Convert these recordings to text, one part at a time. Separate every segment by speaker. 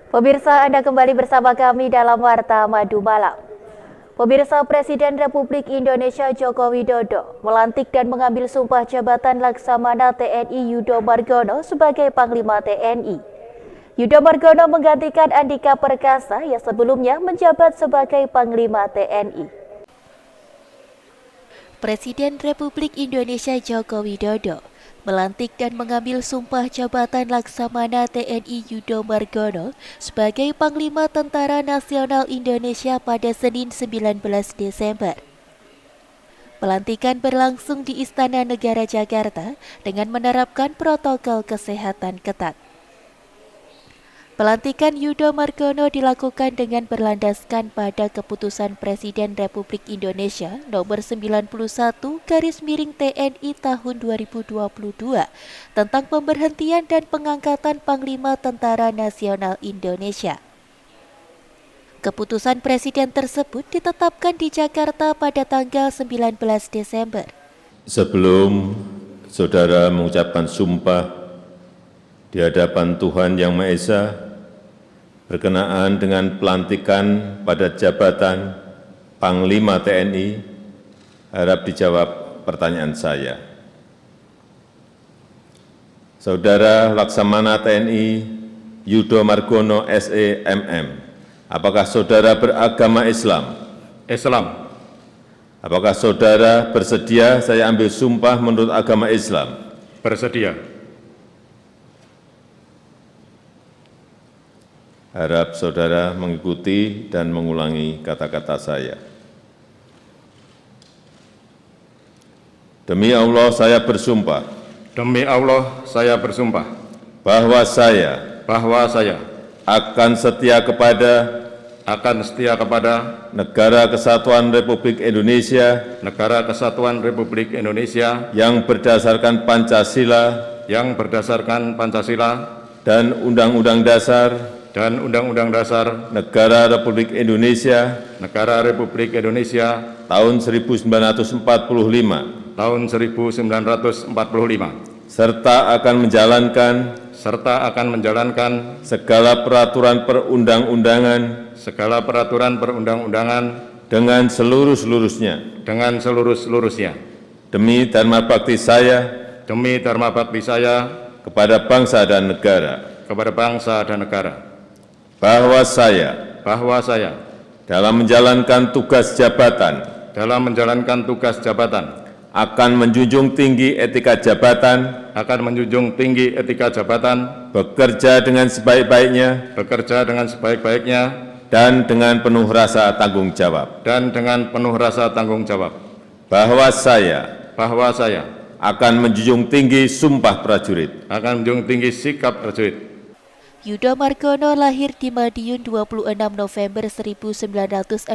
Speaker 1: Pemirsa, Anda kembali bersama kami dalam Warta Madu Malam. Pemirsa, Presiden Republik Indonesia Joko Widodo melantik dan mengambil sumpah jabatan Laksamana TNI Yudo Margono sebagai Panglima TNI. Yudo Margono menggantikan Andika Perkasa yang sebelumnya menjabat sebagai Panglima TNI. Presiden Republik Indonesia Joko Widodo melantik dan mengambil sumpah jabatan Laksamana TNI Yudo Margono sebagai Panglima Tentara Nasional Indonesia pada Senin 19 Desember. Pelantikan berlangsung di Istana Negara Jakarta dengan menerapkan protokol kesehatan ketat. Pelantikan Yudo Margono dilakukan dengan berlandaskan pada keputusan Presiden Republik Indonesia nomor 91/TNI tahun 2022 tentang pemberhentian dan pengangkatan Panglima Tentara Nasional Indonesia. Keputusan Presiden tersebut ditetapkan di Jakarta pada tanggal 19 Desember.
Speaker 2: Sebelum saudara mengucapkan sumpah di hadapan Tuhan Yang Maha Esa, berkenaan dengan pelantikan pada jabatan Panglima TNI, harap dijawab pertanyaan saya. Saudara Laksamana TNI Yudo Margono SE/MM, apakah saudara beragama Islam?
Speaker 3: Islam.
Speaker 2: Apakah saudara bersedia saya ambil sumpah menurut agama Islam?
Speaker 3: Bersedia.
Speaker 2: Harap saudara mengikuti dan mengulangi kata-kata saya. Demi Allah saya bersumpah.
Speaker 3: Demi Allah saya bersumpah.
Speaker 2: Bahwa saya akan setia kepada Negara Kesatuan Republik Indonesia yang berdasarkan Pancasila dan Undang-Undang Dasar Negara Republik Indonesia tahun 1945 serta akan menjalankan segala peraturan perundang-undangan dengan seluruh-seluruhnya demi dharma bakti saya kepada bangsa dan negara. Bahwa saya dalam menjalankan tugas jabatan akan menjunjung tinggi etika jabatan, bekerja dengan sebaik-baiknya dan dengan penuh rasa tanggung jawab. Bahwa saya akan menjunjung tinggi sumpah prajurit.
Speaker 1: Yudo Margono lahir di Madiun 26 November 1965.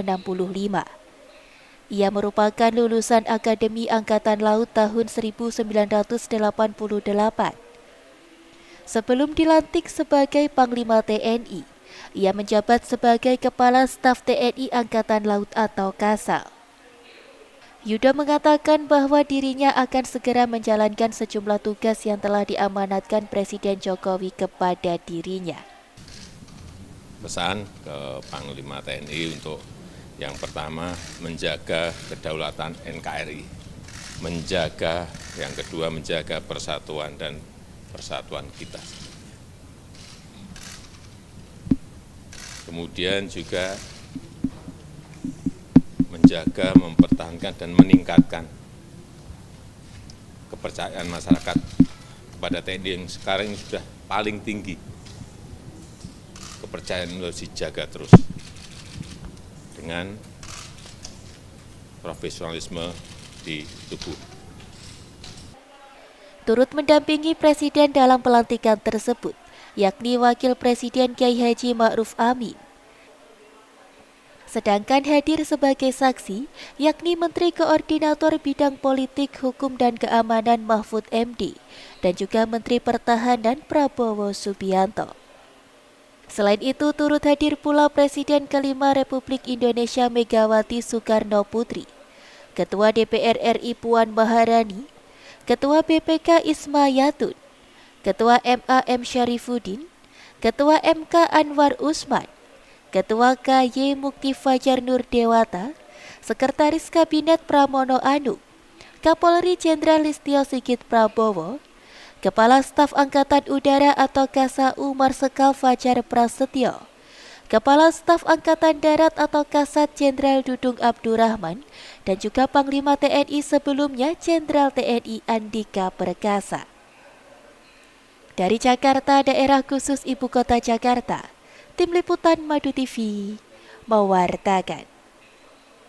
Speaker 1: Ia merupakan lulusan Akademi Angkatan Laut tahun 1988. Sebelum dilantik sebagai Panglima TNI, ia menjabat sebagai Kepala Staf TNI Angkatan Laut atau Kasal. Yudo mengatakan bahwa dirinya akan segera menjalankan sejumlah tugas yang telah diamanatkan Presiden Jokowi kepada dirinya.
Speaker 2: Pesan ke Panglima TNI untuk yang pertama menjaga kedaulatan NKRI, yang kedua menjaga persatuan dan persatuan kita. Kemudian juga menjaga, mempertahankan, dan meningkatkan kepercayaan masyarakat kepada TNI yang sekarang ini sudah paling tinggi. Kepercayaan harus dijaga terus dengan profesionalisme di tubuh.
Speaker 1: Turut mendampingi Presiden dalam pelantikan tersebut, yakni Wakil Presiden Kiai Haji Ma'ruf Amin. Sedangkan hadir sebagai saksi, yakni Menteri Koordinator Bidang Politik, Hukum, dan Keamanan Mahfud MD, dan juga Menteri Pertahanan Prabowo Subianto. Selain itu, turut hadir pula Presiden kelima Republik Indonesia Megawati Soekarno Putri, Ketua DPR RI Puan Maharani, Ketua BPK Isma Yatun, Ketua MA M Syarifuddin, Ketua MK Anwar Usman, Ketua KY Mukti Fajar Nur Dewata, Sekretaris Kabinet Pramono Anung, Kapolri Jenderal Listio Sigit Prabowo, Kepala Staf Angkatan Udara atau KSAU Marsikal Fajar Prasetyo, Kepala Staf Angkatan Darat atau Kasat Jenderal Dudung Abdurrahman, dan juga Panglima TNI sebelumnya Jenderal TNI Andika Perkasa. Dari Jakarta, Daerah Khusus Ibu Kota Jakarta, Tim Liputan Madu TV mewartakan.